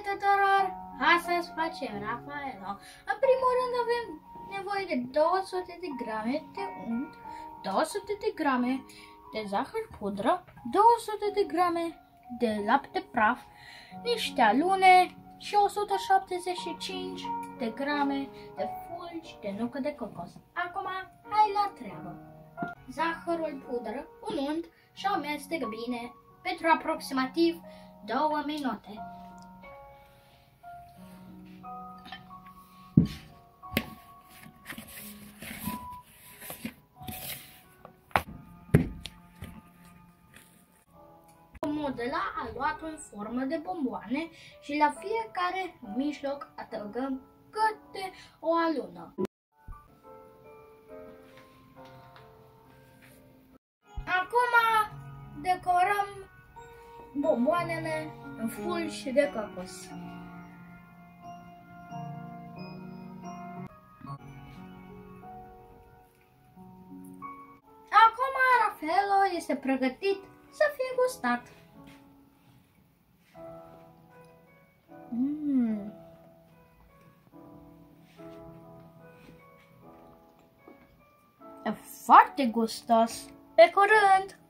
tuturor! Astăzi facem Raffaello. În primul rând avem nevoie de 200 de grame de unt, 200 de grame de zahăr pudră, 200 de grame de lapte praf, niște alune și 175 de grame de fulgi de nucă de cocos. Acum, hai la treabă! Zahărul pudră, un unt și amestec bine pentru aproximativ 2 minute. Modela a luat în formă de bomboane și la fiecare mijloc adăugăm câte o alună. Acum decorăm bomboanele în fulgi de cocos. Acum Raffaello este pregătit să fie gustat. E foarte gustos. Pe curând!